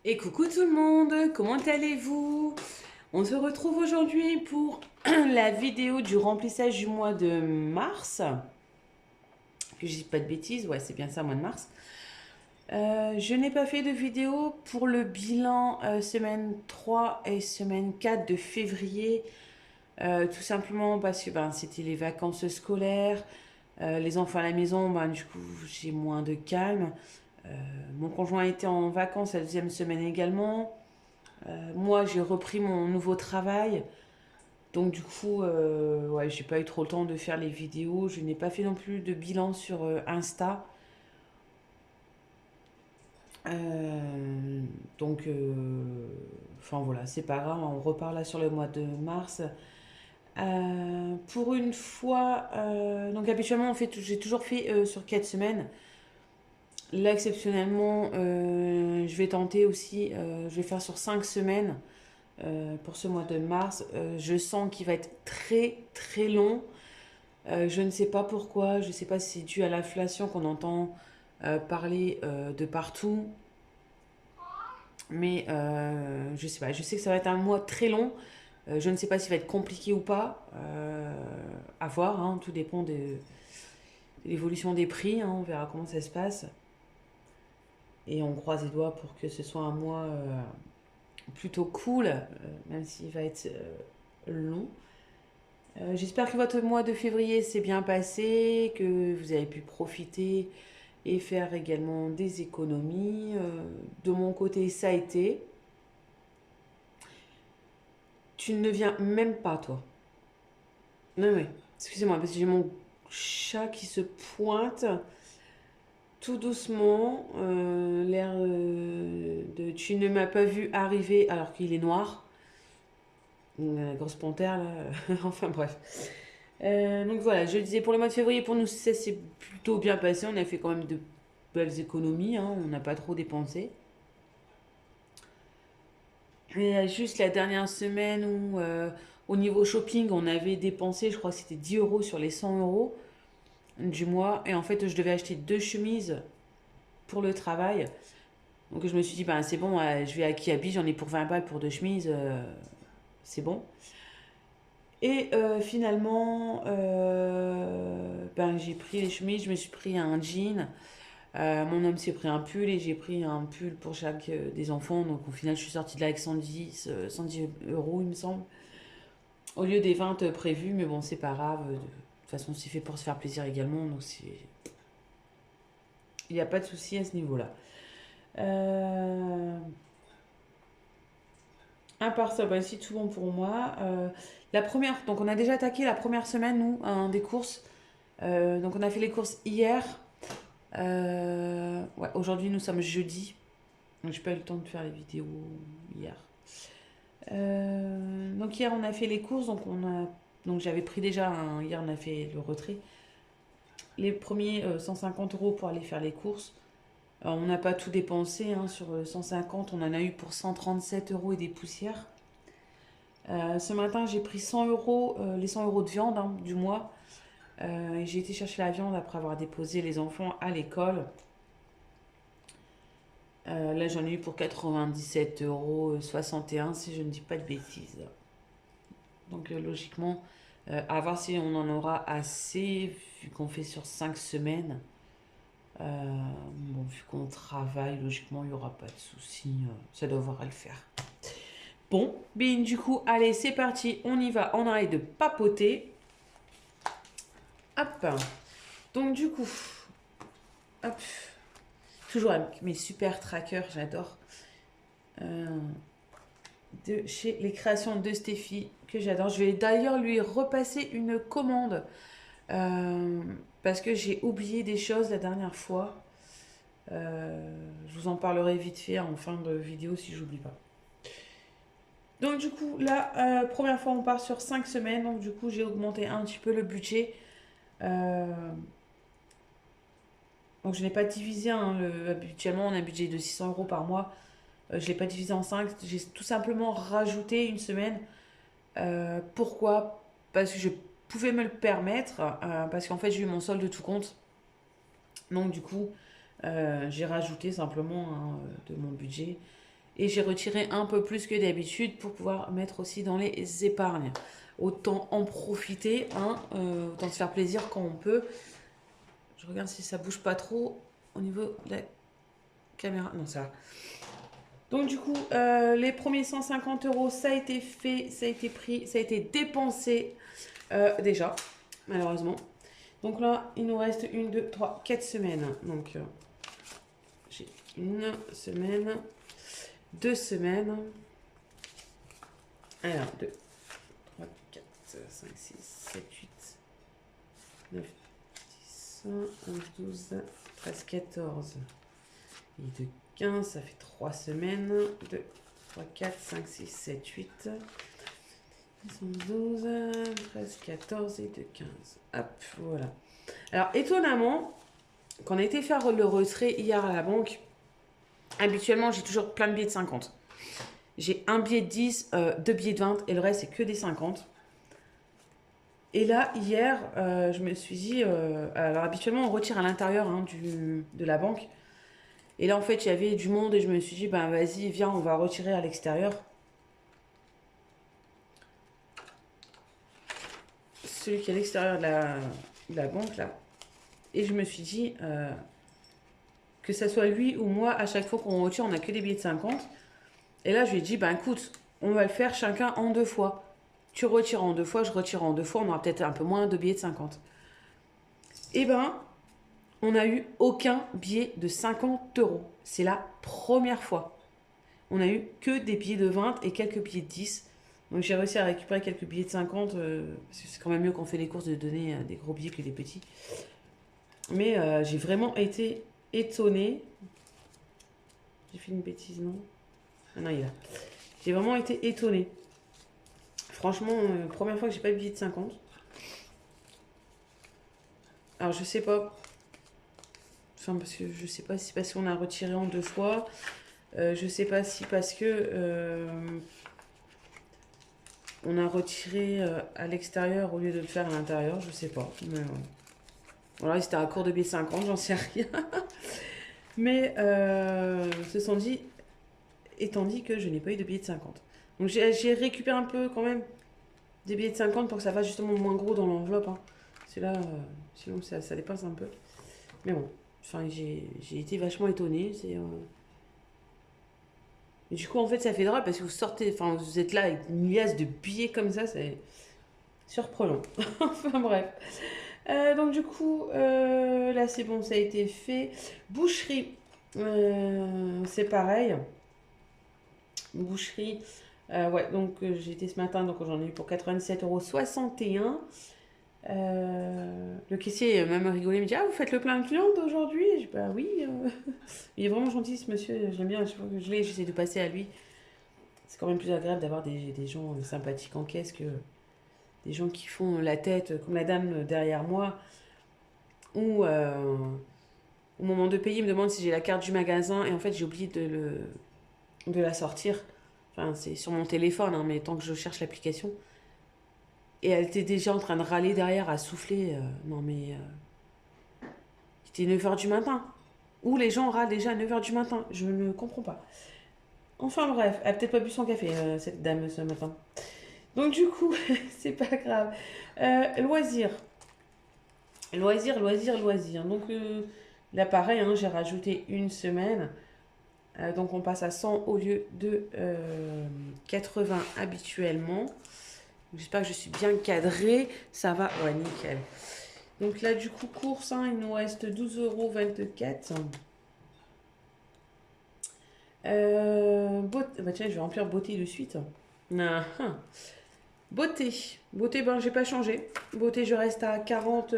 Et coucou tout le monde, comment allez-vous? On se retrouve aujourd'hui pour la vidéo du remplissage du mois de mars. Que je dis pas de bêtises, ouais c'est bien ça, mois de mars. Je n'ai pas fait de vidéo pour le bilan semaine 3 et semaine 4 de février. Tout simplement parce que c'était les vacances scolaires. Les enfants à la maison, du coup j'ai moins de calme. Mon conjoint était en vacances la deuxième semaine également. Moi, j'ai repris mon nouveau travail. Donc, du coup, ouais, j'ai pas eu trop le temps de faire les vidéos. Je n'ai pas fait non plus de bilan sur Insta. Euh, donc, enfin voilà, c'est pas grave. On repart là sur le mois de mars. Pour une fois, donc habituellement, j'ai toujours fait sur 4 semaines. Là, exceptionnellement, je vais tenter aussi, je vais faire sur 5 semaines. Pour ce mois de mars. Je sens qu'il va être très très long. Je ne sais pas pourquoi, je ne sais pas si c'est dû à l'inflation qu'on entend parler de partout, mais je sais pas. Je sais que ça va être un mois très long. Je ne sais pas s'il va être compliqué ou pas. À voir, hein, tout dépend de l'évolution des prix. Hein, on verra comment ça se passe. Et on croise les doigts pour que ce soit un mois plutôt cool, même s'il va être long. J'espère que votre mois de février s'est bien passé, que vous avez pu profiter et faire également des économies. De mon côté, ça a été. Tu ne viens même pas, toi. Non, oui. Excusez-moi, parce que j'ai mon chat qui se pointe tout doucement. L'air de tu ne m'as pas vu arriver alors qu'il est noir. La grosse panthère, là. Enfin, bref. Donc voilà, je le disais, pour le mois de février, pour nous, ça s'est plutôt bien passé. On a fait quand même de belles économies, hein, on n'a pas trop dépensé. Et juste la dernière semaine où, au niveau shopping, on avait dépensé, je crois que c'était 10 euros sur les 100 euros du mois. Et en fait, je devais acheter deux chemises pour le travail. Donc je me suis dit, c'est bon, je vais à Kiabi, j'en ai pour 20 balles pour deux chemises, c'est bon. Et finalement, j'ai pris les chemises, je me suis pris un jean. Mon homme s'est pris un pull et j'ai pris un pull pour chaque des enfants. Donc au final, je suis sortie de là avec 110 euros, il me semble. Au lieu des 20 prévus, mais bon, c'est pas grave. De toute façon, c'est fait pour se faire plaisir également. Donc il n'y a pas de souci à ce niveau-là. Euh, À part ça, c'est tout bon pour moi. La première, donc on a déjà attaqué la première semaine, nous, des courses. Donc on a fait les courses hier. Ouais, aujourd'hui, nous sommes jeudi. Donc j'ai pas eu le temps de faire les vidéos hier. Donc hier on a fait les courses, donc j'avais pris déjà hier on a fait le retrait. Les premiers 150 euros pour aller faire les courses. Alors, on n'a pas tout dépensé, hein, sur 150, on en a eu pour 137 euros et des poussières. Ce matin j'ai pris 100 euros, les 100 euros de viande, hein, du mois. Et j'ai été chercher la viande après avoir déposé les enfants à l'école. Là j'en ai eu pour 97 euros 61 si je ne dis pas de bêtises. Donc logiquement, à voir si on en aura assez, vu qu'on fait sur 5 semaines. Bon, vu qu'on travaille, logiquement, il n'y aura pas de souci. Ça devrait le faire. Bon, bien du coup, allez, c'est parti. On y va. On arrête de papoter. Hop. Donc du coup, hop. Toujours avec mes super trackers, j'adore. De chez les créations de Stéphie, que j'adore. Je vais d'ailleurs lui repasser une commande. Euh, Parce que j'ai oublié des choses la dernière fois. Je vous en parlerai vite fait en fin de vidéo si j'oublie pas. Donc du coup, là, première fois on part sur 5 semaines. Donc du coup, j'ai augmenté un petit peu le budget. Euh, donc je n'ai pas divisé, hein, habituellement on a un budget de 600 euros par mois. Je ne l'ai pas divisé en 5. J'ai tout simplement rajouté une semaine. Pourquoi? Parce que je pouvais me le permettre. Parce qu'en fait, j'ai eu mon solde de tout compte. Donc du coup, j'ai rajouté simplement, hein, de mon budget. Et j'ai retiré un peu plus que d'habitude pour pouvoir mettre aussi dans les épargnes. Autant en profiter, hein, autant se faire plaisir quand on peut. Je regarde si ça bouge pas trop au niveau de la caméra. Non, ça va. Donc du coup, les premiers 150 euros, ça a été fait, ça a été pris, ça a été dépensé déjà, malheureusement. Donc là, il nous reste 1, 2, 3, 4 semaines. Donc j'ai une semaine, 2 semaines. Alors, 2, 3, 4, 5, 6, 7, 8, 9, 10, 11, 12, 13, 14. Et de 15, ça fait 3 semaines. 2, 3, 4, 5, 6, 7, 8. 12, 13, 14 et de 15. Hop, voilà. Alors, étonnamment, quand on a été faire le retrait hier à la banque, habituellement, j'ai toujours plein de billets de 50. J'ai un billet de 10, 2 billets de 20 et le reste, c'est que des 50. Et là, hier, je me suis dit... alors, habituellement, on retire à l'intérieur hein, de la banque. Et là, en fait, il y avait du monde et je me suis dit, ben vas-y, viens, on va retirer à l'extérieur. Celui qui est à l'extérieur de la banque, là. Et je me suis dit, que ça soit lui ou moi, à chaque fois qu'on retire, on n'a que des billets de 50. Et là, je lui ai dit, ben écoute, on va le faire chacun en 2 fois. Tu retires en 2 fois, je retire en 2 fois, on aura peut-être un peu moins de billets de 50. Et ben, on n'a eu aucun billet de 50 euros. C'est la première fois. On a eu que des billets de 20 et quelques billets de 10. Donc j'ai réussi à récupérer quelques billets de 50, parce que c'est quand même mieux quand on fait les courses de donner des gros billets que des petits. Mais j'ai vraiment été étonnée. J'ai fait une bêtise, non? Ah non, il est là. J'ai vraiment été étonnée. Franchement, première fois que j'ai pas de billet de 50. Alors je sais pas. Enfin, parce que je sais pas si parce qu'on a retiré en 2 fois. Je sais pas si parce que on a retiré à l'extérieur au lieu de le faire à l'intérieur. Je sais pas. Mais voilà, c'était à court de billets 50, j'en sais rien. Mais se sont dit, étant dit que je n'ai pas eu de billets de 50. Donc j'ai récupéré un peu quand même des billets de 50 pour que ça fasse justement moins gros dans l'enveloppe. Hein. C'est là, sinon ça dépasse un peu. Mais bon, enfin j'ai été vachement étonnée. Et du coup en fait ça fait drôle parce que vous sortez, enfin vous êtes là avec une liasse de billets comme ça, c'est surprenant. Enfin bref. Donc du coup, là c'est bon, ça a été fait. Boucherie, c'est pareil. Boucherie, ouais, donc j'ai été ce matin, donc j'en ai eu pour 87,61 €. Le caissier même rigolé, il me dit: ah, vous faites le plein de viande aujourd'hui? Je dis: bah oui. Il est vraiment gentil ce monsieur, je l'aime bien, chaque fois que je l'ai, j'essaie de passer à lui. C'est quand même plus agréable d'avoir des gens sympathiques en caisse que des gens qui font la tête, comme la dame derrière moi, ou au moment de payer, il me demande si j'ai la carte du magasin et en fait j'ai oublié de la sortir. Enfin, c'est sur mon téléphone, hein, mais tant que je cherche l'application. Et elle était déjà en train de râler derrière, à souffler. Non mais, c'était 9 h du matin. Ou les gens râlent déjà à 9 h du matin. Je ne comprends pas. Enfin bref, elle a peut-être pas bu son café, cette dame, ce matin. Donc du coup, c'est pas grave. Loisirs. Loisirs. Donc là, pareil, hein, j'ai rajouté une semaine. Donc on passe à 100 au lieu de 80 habituellement. J'espère que je suis bien cadrée. Ça va, ouais, nickel. Donc là, du coup, course, hein, il nous reste 12,24 €. Bah tiens, je vais remplir beauté de suite. Ah, ah. Beauté, ben j'ai pas changé. Beauté, je reste à 40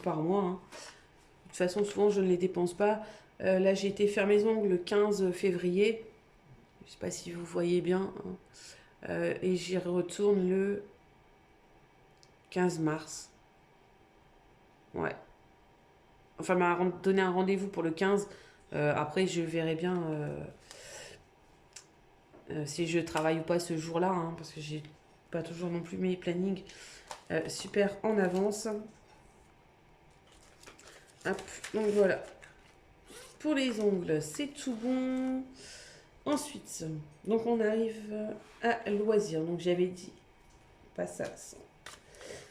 par mois. Hein. De toute façon, souvent, je ne les dépense pas. Là, j'ai été faire mes ongles le 15 février. Je sais pas si vous voyez bien. Hein. Et j'y retourne le 15 mars. Ouais. Enfin, elle m'a donné un rendez-vous pour le 15. Après, je verrai bien si je travaille ou pas ce jour-là. Hein, parce que j'ai pas toujours non plus mes plannings super en avance. Hop, donc voilà. Pour les ongles, c'est tout bon. Ensuite, donc on arrive à loisirs. Donc j'avais dit, passe à 100.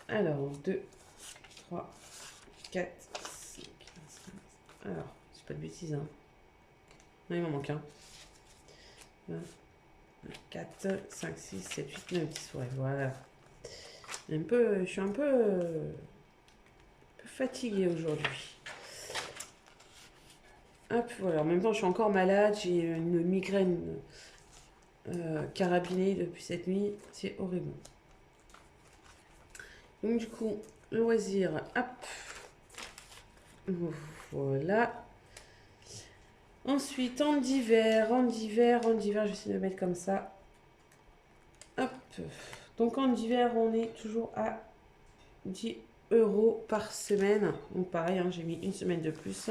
Alors, 2, 3, 4, 5. Alors, c'est pas de bêtises, hein. Non, il m'en manque un. 4, 5, 6, 7, 8, 9, 10. Ouais, voilà. Je suis un peu fatiguée aujourd'hui. Hop, voilà. En même temps, je suis encore malade. J'ai une migraine carabinée depuis cette nuit. C'est horrible. Donc, du coup, loisir. Hop. Voilà. Ensuite, en d'hiver, j'essaie de le mettre comme ça. Hop. Donc, en d'hiver, on est toujours à 10 € par semaine. Donc, pareil, hein, j'ai mis une semaine de plus.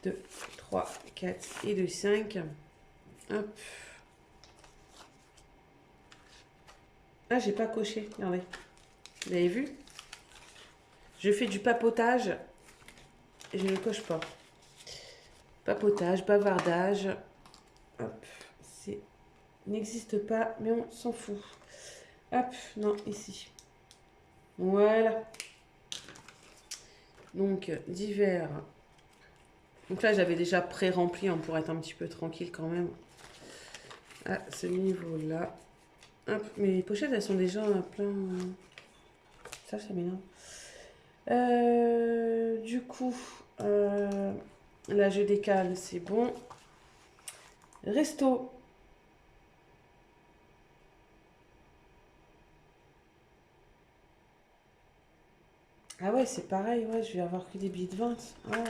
2, 3, 4 et 2, 5. Hop. Ah, j'ai pas coché, regardez. Vous avez vu? Je fais du papotage et je ne coche pas. Papotage, bavardage. Hop, c'est n'existe pas, mais on s'en fout. Hop, non, ici. Voilà. Donc, d'hiver. Donc là, j'avais déjà pré-rempli hein, pour être un petit peu tranquille quand même. À ce niveau-là. Hop, mais les pochettes, elles sont déjà plein. Ça m'énerve. Du coup, là, je décale, c'est bon. Resto. Ah ouais, c'est pareil, ouais, je vais avoir que des billets de 20. Ah.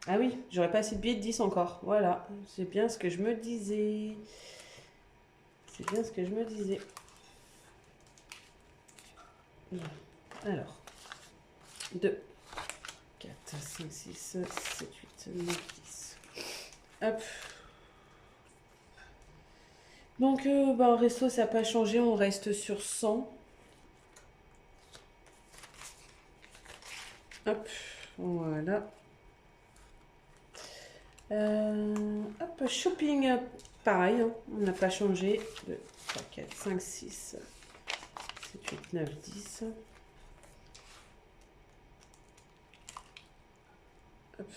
Ah oui, j'aurais pas assez de billets de 10 encore. Voilà, c'est bien ce que je me disais. C'est bien ce que je me disais. Alors, 2, 4, 5, 6, 7, 8, 9, 10. Hop. Donc, en resto, ça n'a pas changé. On reste sur 100. Hop, voilà. Hop, shopping, pareil, hein, on n'a pas changé. 2, 3, 4, 5, 6, 7, 8, 9, 10. Hop.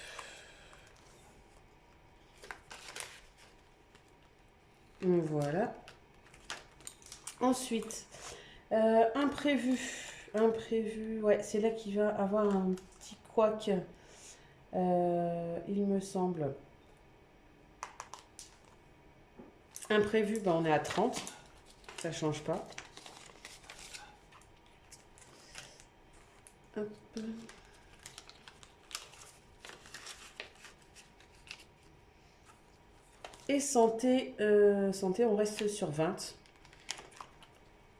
Voilà. Ensuite, imprévu. Imprévu, ouais, c'est là qu'il va avoir un petit couac, il me semble. Imprévu, on est à 30. Ça change pas. Hop. Et santé, santé, on reste sur 20.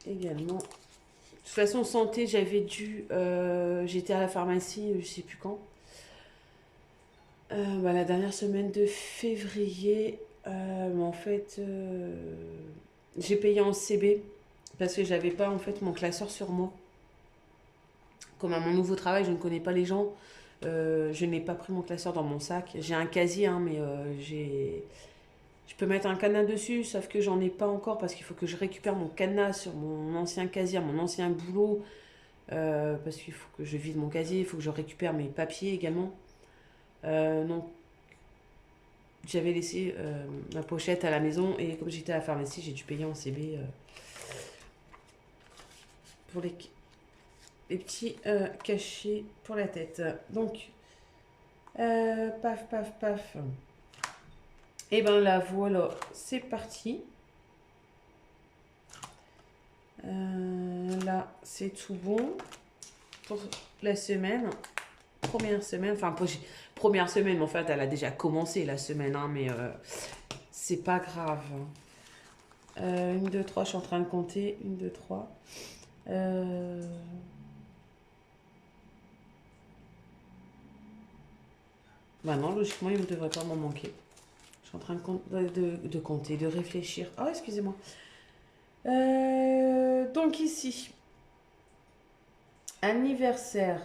Également. De toute façon, santé, j'avais dû... j'étais à la pharmacie, je sais plus quand. La dernière semaine de février, mais en fait, j'ai payé en CB parce que j'avais pas en fait mon classeur sur moi. Comme à mon nouveau travail, je ne connais pas les gens. Je n'ai pas pris mon classeur dans mon sac. J'ai un casier, hein, mais je peux mettre un cadenas dessus, sauf que j'en ai pas encore parce qu'il faut que je récupère mon cadenas sur mon ancien casier, mon ancien boulot. Parce qu'il faut que je vide mon casier, il faut que je récupère mes papiers également. Donc, j'avais laissé ma pochette à la maison et comme j'étais à la pharmacie, j'ai dû payer en CB pour les petits cachets pour la tête. Donc, paf, paf, paf. Et ben là, voilà, c'est parti. Là, c'est tout bon pour la semaine. Première semaine, enfin, première semaine, mais en fait, elle a déjà commencé la semaine, hein, mais c'est pas grave. 1, 2, 3, je suis en train de compter. 1, 2, 3. Bah non, logiquement, il ne devrait pas m'en manquer. Je suis en train de compter, de réfléchir. Oh, excusez-moi. Donc ici, anniversaire.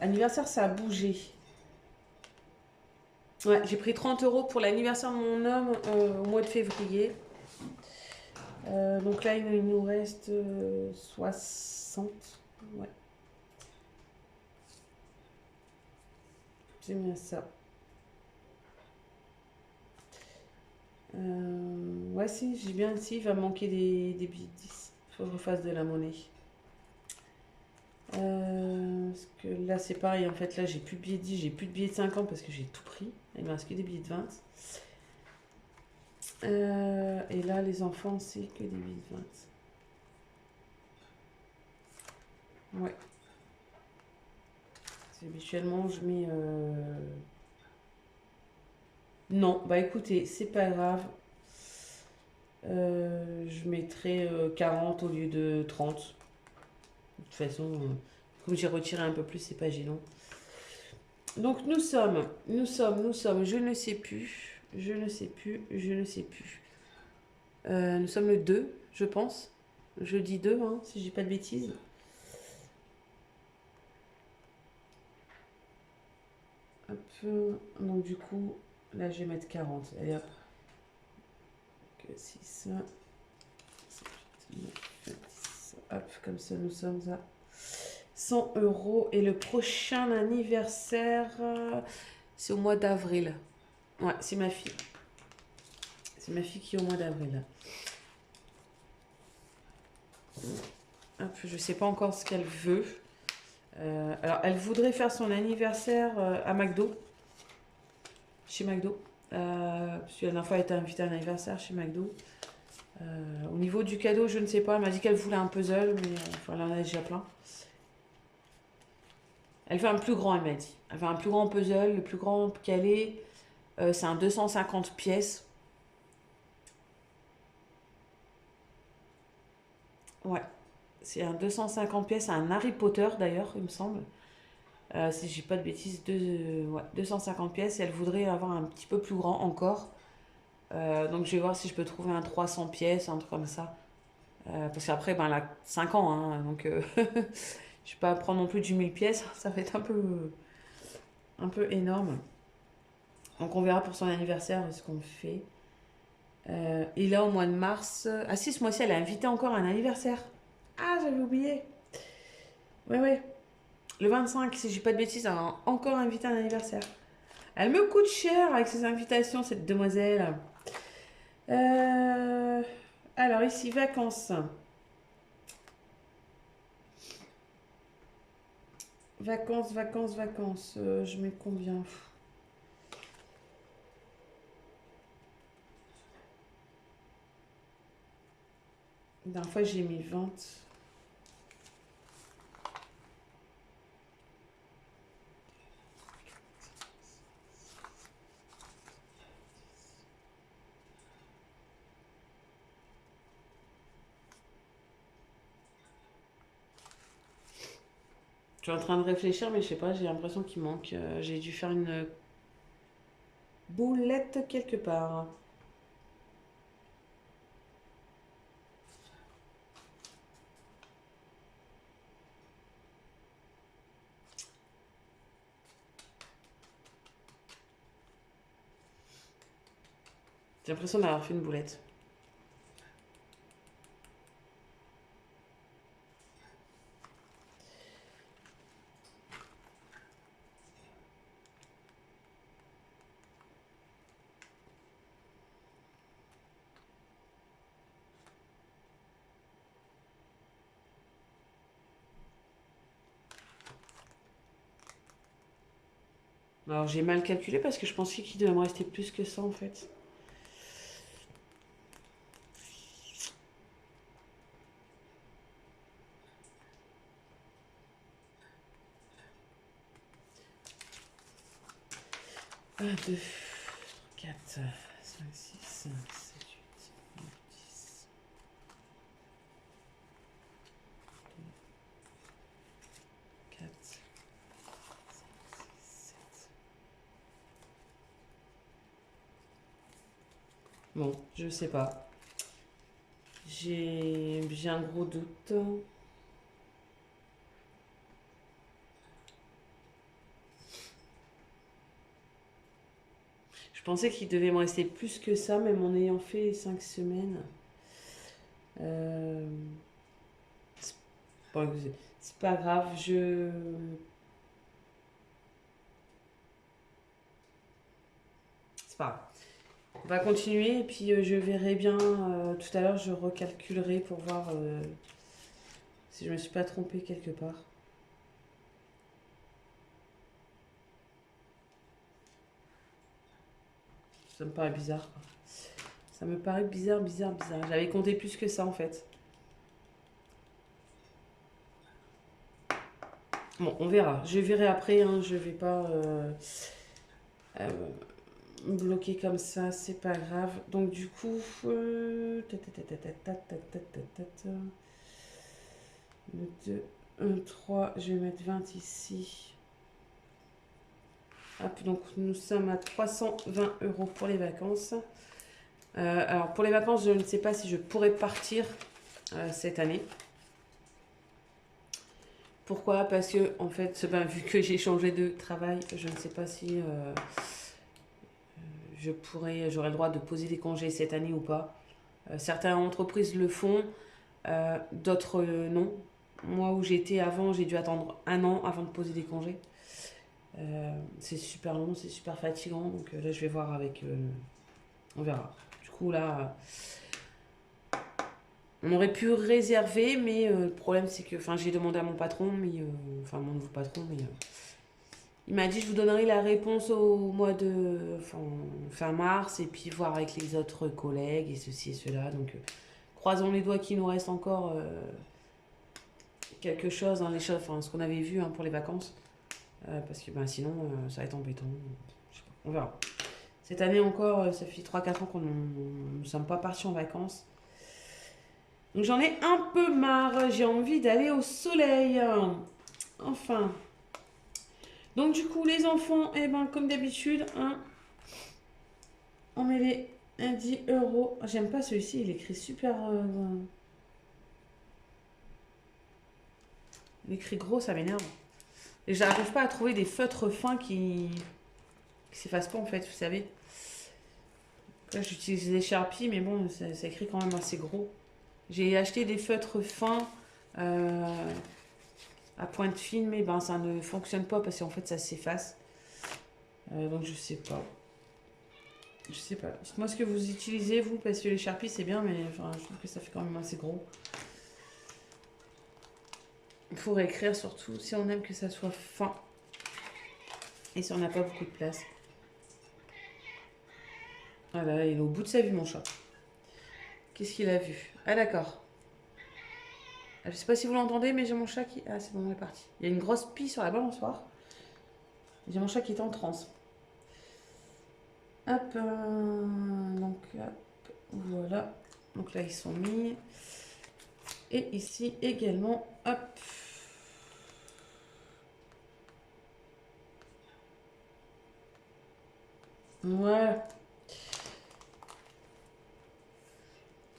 Anniversaire, ça a bougé. Ouais, j'ai pris 30 euros pour l'anniversaire de mon homme au mois de février. Donc là, il nous reste 60. Ouais, c'est bien ça. Ouais, si, j'ai bien ici. Il va me manquer des billets de 10. Faut que je refasse de la monnaie. Parce que là, c'est pareil. En fait, là, j'ai plus de billets de 10, j'ai plus de billets de 50 parce que j'ai tout pris. Il me reste que des billets de 20. Et là, les enfants, c'est que des billets de 20. Ouais. Habituellement, je mets. Non, bah écoutez, c'est pas grave. Je mettrai 40 au lieu de 30. De toute façon, comme j'ai retiré un peu plus, c'est pas gênant. Donc nous sommes, je ne sais plus, je ne sais plus, je ne sais plus. Nous sommes le 2, je pense. Jeudi 2, hein, si je dis pas de bêtises. Hop, donc du coup, là je vais mettre 40. Allez hop. 6, 7, 8, 9, 10. Hop, comme ça nous sommes à 100 euros. Et le prochain anniversaire, c'est au mois d'avril. Ouais, c'est ma fille. C'est ma fille qui est au mois d'avril. Hop, je sais pas encore ce qu'elle veut. Alors, elle voudrait faire son anniversaire à McDo. Chez McDo. Parce que la dernière fois, elle était invitée à un anniversaire chez McDo. Au niveau du cadeau, je ne sais pas. Elle m'a dit qu'elle voulait un puzzle, mais enfin, elle en a déjà plein. Elle fait un plus grand, elle m'a dit. Elle fait un plus grand puzzle. Le plus grand qu'elle est, c'est un 250 pièces. Ouais. C'est un 250 pièces, c'est un Harry Potter d'ailleurs, il me semble. Si j'ai pas de bêtises, ouais, 250 pièces. Et elle voudrait avoir un petit peu plus grand encore. Donc je vais voir si je peux trouver un 300 pièces, un truc comme ça. Parce qu'après, ben, elle a 5 ans, hein, donc je vais pas prendre non plus du 1000 pièces, ça va être un peu énorme. Donc on verra pour son anniversaire ce qu'on fait. Et là, au mois de mars, ah si, ce mois-ci, elle a invité encore un anniversaire. Ah, j'avais oublié. Ouais, ouais. Le 25, si j'ai pas de bêtises, elle a encore invité un anniversaire. Elle me coûte cher avec ses invitations, cette demoiselle. Euh, alors, ici, vacances. Vacances, vacances, vacances. Je mets combien? La dernière fois, j'ai mis 20. Je suis en train de réfléchir, mais je sais pas, j'ai l'impression qu'il manque. J'ai dû faire une boulette quelque part. J'ai l'impression d'avoir fait une boulette. Alors j'ai mal calculé parce que je pensais qu'il devait me rester plus que ça en fait. Un, 2, 4, 5, 6, 7, 8, 9, 10. 4, 5, 6, 7. Bon, je sais pas. J'ai un gros doute. Je pensais qu'il devait me rester plus que ça, même en ayant fait 5 semaines. Euh, c'est pas, c'est pas grave, c'est pas grave. On va continuer et puis je verrai bien. Tout à l'heure, je recalculerai pour voir si je me suis pas trompée quelque part. Ça me paraît bizarre, quoi. Ça me paraît bizarre. J'avais compté plus que ça en fait. Bon, on verra. Je verrai après. Hein, je vais pas euh, me bloquer comme ça. C'est pas grave. Donc du coup, 2, 1, 3. Je vais mettre 20 ici. Hop, donc nous sommes à 320 € pour les vacances. Alors pour les vacances, je ne sais pas si je pourrais partir cette année. Pourquoi? Parce que en fait, ben, vu que j'ai changé de travail, je ne sais pas si j'aurai le droit de poser des congés cette année ou pas. Certaines entreprises le font, d'autres non. Moi où j'étais avant, j'ai dû attendre 1 an avant de poser des congés. C'est super long, c'est super fatigant, donc là je vais voir avec... on verra. Du coup là, on aurait pu réserver, mais le problème c'est que... Enfin j'ai demandé à mon patron, mais... Enfin mon nouveau patron, mais... il m'a dit je vous donnerai la réponse au mois de... fin mars, et puis voir avec les autres collègues, et ceci et cela. Donc croisons les doigts qu'il nous reste encore quelque chose, dans les choses, enfin ce qu'on avait vu hein, pour les vacances. Parce que ben, sinon, ça va être embêtant. Je sais pas, on verra. Cette année encore, ça fait 3-4 ans qu'on ne sommes pas partis en vacances. Donc j'en ai un peu marre. J'ai envie d'aller au soleil. Enfin. Donc du coup, les enfants, eh ben, comme d'habitude, hein, on met les 10 €. J'aime pas celui-ci, il écrit super... il écrit gros, ça m'énerve. Et j'arrive pas à trouver des feutres fins qui s'effacent pas en fait, vous savez. Là, j'utilise des Sharpies, mais bon, ça écrit quand même assez gros. J'ai acheté des feutres fins à pointe fine, mais ben, ça ne fonctionne pas parce qu'en fait, ça s'efface. Donc, je sais pas. Je sais pas. Dites-moi ce que vous utilisez, vous, parce que les Sharpies, c'est bien, mais enfin, je trouve que ça fait quand même assez gros. Il faut écrire surtout si on aime que ça soit fin. Et si on n'a pas beaucoup de place. Voilà, il est au bout de sa vie, mon chat. Qu'est-ce qu'il a vu? Ah, d'accord. Je sais pas si vous l'entendez, mais j'ai mon chat qui... Ah, c'est bon, on est parti. Il y a une grosse pie sur la balançoire. J'ai mon chat qui est en transe. Hop. Donc, hop. Voilà. Donc là, ils sont mis. Et ici également. Hop. Voilà.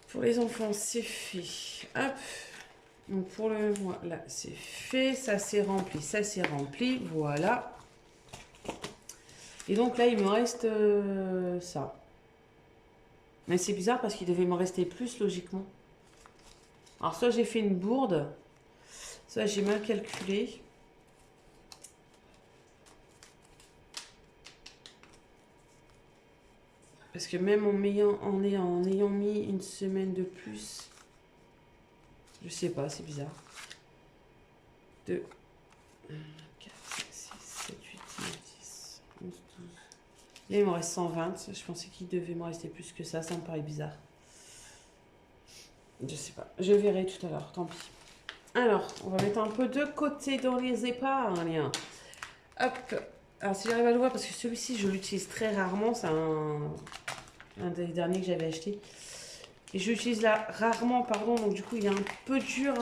Pour les enfants, c'est fait. Hop. Donc pour le mois, là, c'est fait. Ça, c'est rempli. Ça, c'est rempli. Voilà. Et donc là, il me reste ça. Mais c'est bizarre parce qu'il devait me rester plus, logiquement. Alors, soit j'ai fait une bourde, soit j'ai mal calculé. Parce que même en ayant mis une semaine de plus, je sais pas, c'est bizarre. 2, 4, 5, 6, 7, 8, 9, 10, 11, 12. Là, il me reste 120. Je pensais qu'il devait me rester plus que ça. Ça me paraît bizarre. Je sais pas. Je verrai tout à l'heure. Tant pis. Alors, on va mettre un peu de côté dans les épargnes. Hop. Alors, si j'arrive à le voir, parce que celui-ci, je l'utilise très rarement. C'est un des derniers que j'avais acheté. Et je l'utilise là rarement, pardon. Donc, du coup, il est un peu dur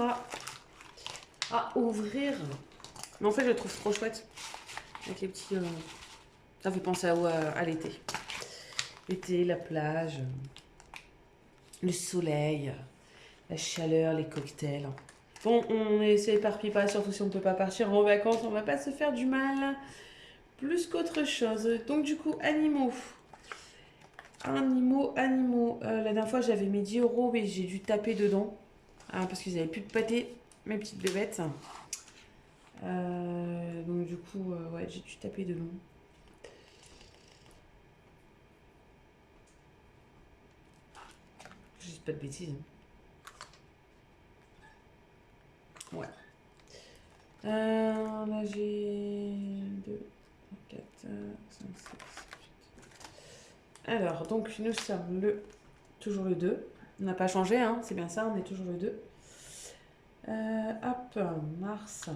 à ouvrir. Mais en fait, je le trouve trop chouette. Avec les petits... ça fait penser à l'été. L'été, la plage, le soleil. La chaleur, les cocktails. Bon, on ne s'éparpille pas, surtout si on ne peut pas partir en vacances. On va pas se faire du mal plus qu'autre chose. Donc du coup, animaux. Animaux. La dernière fois, j'avais mis 10 euros, mais j'ai dû taper dedans. Parce qu'ils n'avaient plus de pâté, mes petites bébêtes. Donc du coup, ouais, j'ai dû taper dedans. Je dis pas de bêtises. Ouais. Là, j'ai 2, 4, 5, 6, 8. Alors, donc, nous sommes toujours le 2. On n'a pas changé, hein, c'est bien ça, on est toujours le 2. Hop, Mars.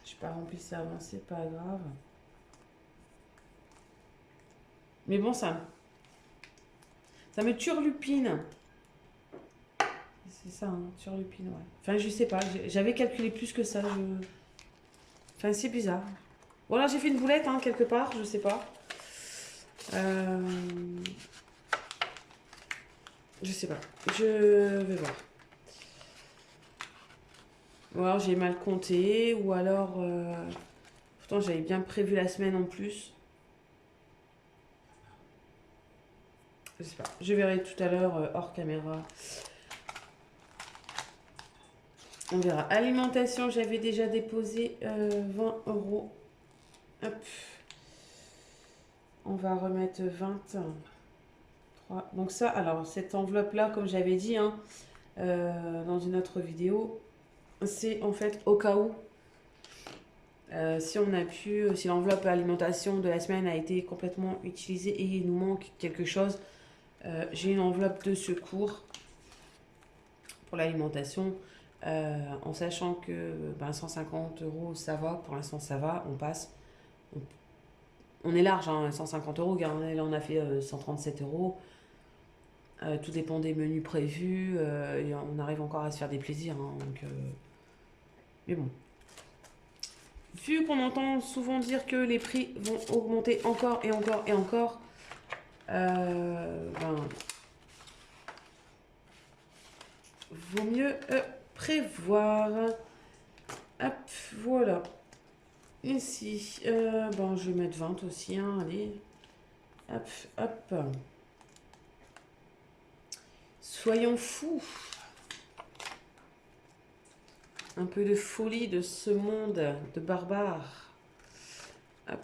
Je n'ai pas rempli ça avant, c'est pas grave. Mais bon, ça me turlupine. C'est ça, hein, turlupine, ouais. Enfin, je sais pas, j'avais calculé plus que ça. Enfin, c'est bizarre. Bon, là, j'ai fait une boulette, hein, quelque part, je sais pas. Je sais pas. Je vais voir. Ou alors j'ai mal compté, ou alors... pourtant, j'avais bien prévu la semaine en plus. Je sais pas. Je verrai tout à l'heure hors caméra. On verra. Alimentation, j'avais déjà déposé 20 euros. Hop. On va remettre 20. 3. Donc ça, alors cette enveloppe-là, comme j'avais dit hein, dans une autre vidéo, c'est en fait au cas où. Si on a pu, si l'enveloppe alimentation de la semaine a été complètement utilisée et il nous manque quelque chose, j'ai une enveloppe de secours pour l'alimentation. En sachant que 150 euros ça va, pour l'instant ça va, on passe. On est large, hein, 150 euros, là on a fait 137 euros. Tout dépend des menus prévus, et on arrive encore à se faire des plaisirs. Hein, donc, mais bon. Vu qu'on entend souvent dire que les prix vont augmenter encore et encore et encore, vaut mieux prévoir. Hop, voilà. Ici, je vais mettre 20 aussi, hein, allez. Hop, hop. Soyons fous. Un peu de folie de ce monde de barbares. Hop.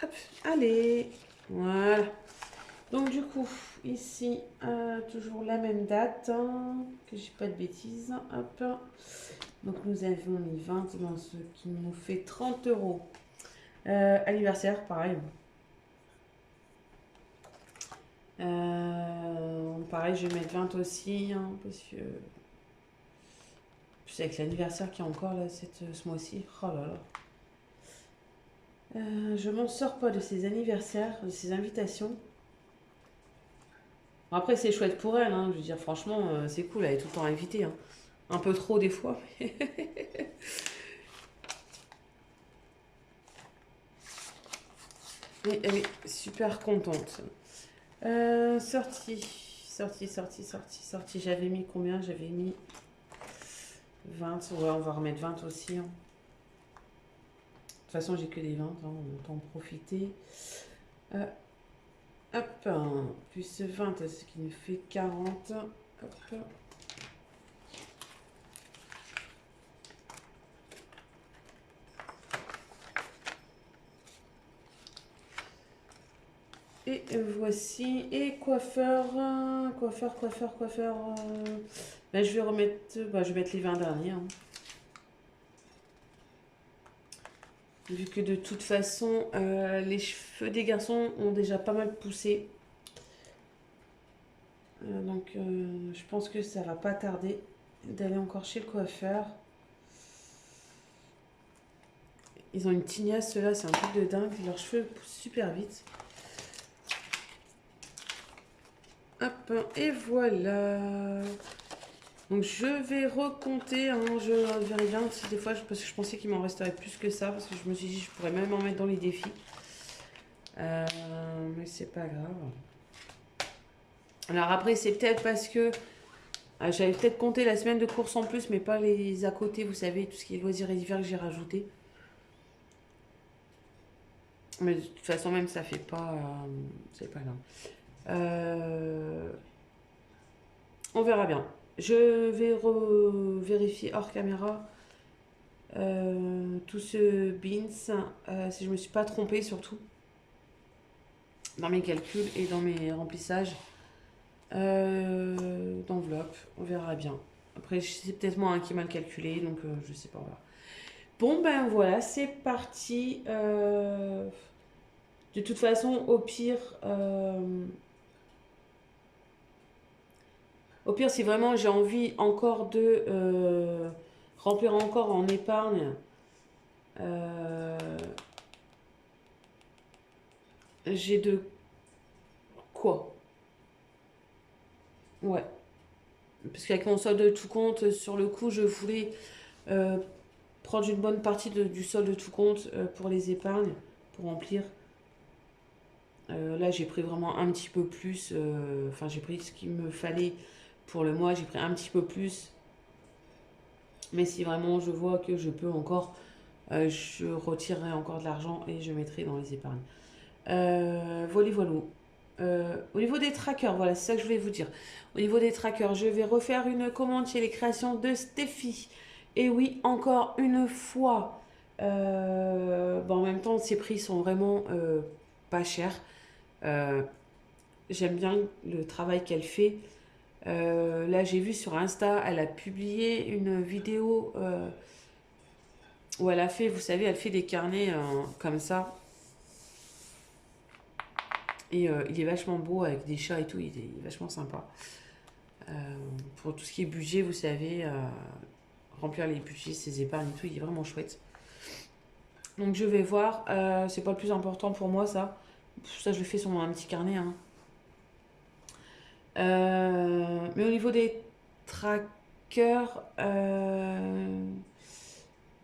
Hop, allez. Voilà. Donc du coup, ici, toujours la même date, hein, que j'ai pas de bêtises. Hop. Donc nous avons mis 20 dans ce qui nous fait 30 euros. Anniversaire, pareil. Pareil, je vais mettre 20 aussi, hein, parce que... Plus avec l'anniversaire qui est encore là ce mois-ci. Oh là là. Je m'en sors pas de ces anniversaires, de ces invitations. Bon, après, c'est chouette pour elle, hein, je veux dire, franchement, c'est cool, elle est tout le temps invitée. Hein. Un peu trop des fois. Mais elle est super contente. Sortie. J'avais mis combien? J'avais mis 20. Ouais, on va remettre 20 aussi. Hein. De toute façon, j'ai que des 20. Hein, on peut en profiter. Hop. Plus 20, ce qui nous fait 40. Hop. Et voici, et coiffeur. Je vais remettre, je vais mettre les 20 derniers. Hein. Vu que de toute façon, les cheveux des garçons ont déjà pas mal poussé. Donc, je pense que ça va pas tarder d'aller encore chez le coiffeur. Ils ont une tignasse, ceux-là, c'est un truc de dingue. Leurs cheveux poussent super vite. Hop, et voilà. Donc je vais recompter, hein, je verrai bien si des fois, parce que je pensais qu'il m'en resterait plus que ça, parce que je me suis dit je pourrais même en mettre dans les défis. Mais c'est pas grave. Alors après, c'est peut-être parce que j'avais peut-être compté la semaine de course en plus, mais pas les à côté, vous savez, tout ce qui est loisirs et divers que j'ai rajouté. Mais de toute façon, même ça fait pas. C'est pas grave. On verra bien. Je vais vérifier hors caméra tout ce beans, si je me suis pas trompée surtout dans mes calculs et dans mes remplissages d'enveloppe. On verra bien. Après, c'est peut-être moi qui ai mal calculé, donc je sais pas. Voilà. Bon, ben voilà, c'est parti. De toute façon, au pire, si vraiment j'ai envie encore de remplir encore en épargne, euh, j'ai de quoi? Ouais. Parce qu'avec mon solde de tout compte, sur le coup, je voulais euh, prendre une bonne partie du solde de tout compte pour les épargnes, pour remplir. Là, j'ai pris vraiment un petit peu plus. Enfin, j'ai pris ce qu'il me fallait pour le mois. J'ai pris un petit peu plus. Mais si vraiment je vois que je peux encore, je retirerai encore de l'argent et je mettrai dans les épargnes. Voilà, voilà. Au niveau des trackers, voilà, c'est ça que je voulais vous dire. Au niveau des trackers, je vais refaire une commande chez les créations de Steffi. Et oui, encore une fois. Bon, en même temps, ces prix sont vraiment pas chers. Euh, J'aime bien le travail qu'elle fait. Là, j'ai vu sur Insta, elle a publié une vidéo où elle a fait, vous savez, elle fait des carnets comme ça. Et il est vachement beau avec des chats et tout, il est vachement sympa. Pour tout ce qui est budget, vous savez, remplir les budgets, ses épargnes et tout, il est vraiment chouette. Donc je vais voir, c'est pas le plus important pour moi ça. Ça je le fais sur mon petit carnet. Hein. Mais au niveau des trackers,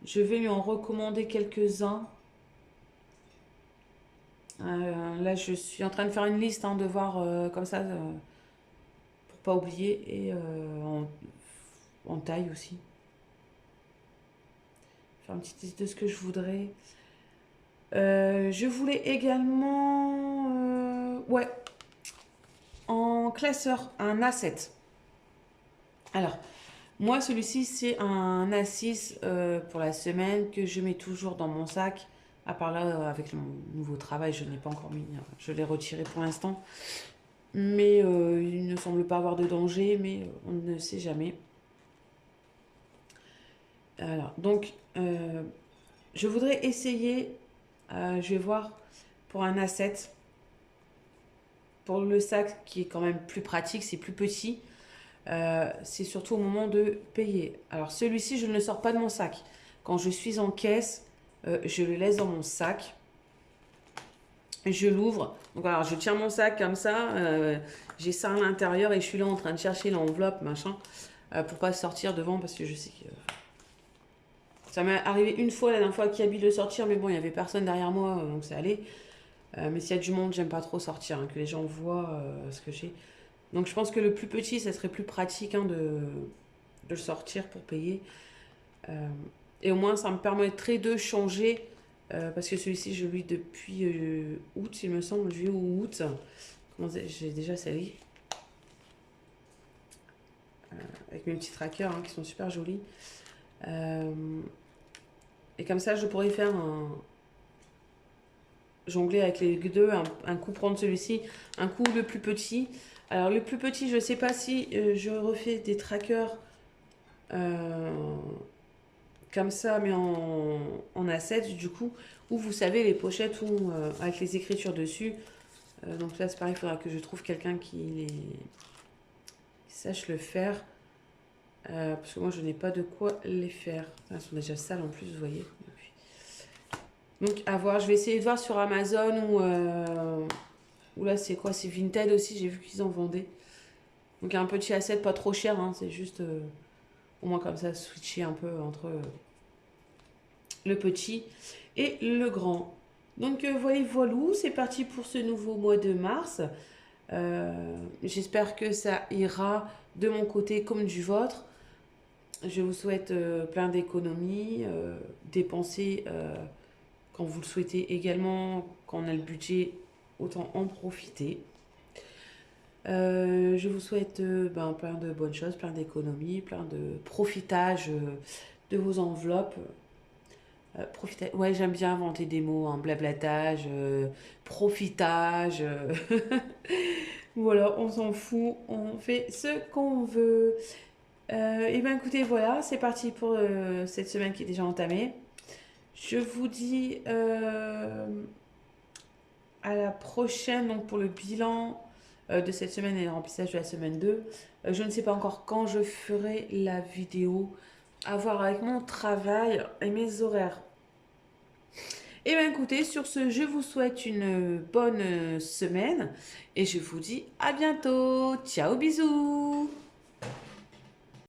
je vais lui en recommander quelques-uns. Là, je suis en train de faire une liste, hein, de voir comme ça, pour pas oublier, et en taille aussi. Faire une petite liste de ce que je voudrais. Je voulais également, ouais, en classeur, un A7. Alors, moi, celui-ci, c'est un A6 pour la semaine que je mets toujours dans mon sac. À part là, avec mon nouveau travail, je ne l'ai pas encore mis. Je l'ai retiré pour l'instant. Mais il ne semble pas avoir de danger, mais on ne sait jamais. Alors, donc, je voudrais essayer, je vais voir pour un A7, pour le sac qui est quand même plus pratique, c'est plus petit. C'est surtout au moment de payer. Alors celui-ci, je ne le sors pas de mon sac. Quand je suis en caisse, je le laisse dans mon sac. Je l'ouvre. Donc alors, je tiens mon sac comme ça. J'ai ça à l'intérieur et je suis là en train de chercher l'enveloppe, machin, pour pas sortir devant parce que je sais que... Ça m'est arrivé une fois, la dernière fois qu'il a de sortir, mais bon, il y avait personne derrière moi, donc ça allait. Mais s'il y a du monde, j'aime pas trop sortir, hein, que les gens voient ce que j'ai. Donc je pense que le plus petit, ça serait plus pratique, hein, de le sortir pour payer. Euh, et au moins, ça me permettrait de changer, parce que celui-ci, je l'ai depuis août, il me semble, juillet ou août. J'ai déjà sali. Avec mes petits trackers, hein, qui sont super jolis. Et comme ça, je pourrais faire jongler avec les deux, un coup prendre celui-ci, un coup le plus petit. Alors le plus petit, je ne sais pas si je refais des trackers comme ça, mais en A7 du coup, où vous savez les pochettes où, avec les écritures dessus. Donc là c'est pareil, il faudra que je trouve quelqu'un qui sache le faire. Parce que moi je n'ai pas de quoi les faire. Elles sont déjà sales en plus, vous voyez. Donc à voir, je vais essayer de voir sur Amazon ou là c'est quoi, c'est Vinted aussi, j'ai vu qu'ils en vendaient. Donc un petit A7 pas trop cher, hein, c'est juste au moins comme ça switcher un peu entre le petit et le grand. Donc voilà, voilà, c'est parti pour ce nouveau mois de mars. J'espère que ça ira de mon côté comme du vôtre. Je vous souhaite plein d'économies, dépenser quand vous le souhaitez également, quand on a le budget, autant en profiter. Je vous souhaite plein de bonnes choses, plein d'économies, plein de profitage de vos enveloppes. Ouais, j'aime bien inventer des mots, hein, blablatage, profitage. Voilà, on s'en fout, on fait ce qu'on veut. Et bien écoutez, voilà, c'est parti pour cette semaine qui est déjà entamée. Je vous dis à la prochaine donc pour le bilan de cette semaine et le remplissage de la semaine 2. Je ne sais pas encore quand je ferai la vidéo, à voir avec mon travail et mes horaires. Et bien écoutez, sur ce, je vous souhaite une bonne semaine et je vous dis à bientôt. Ciao, bisous.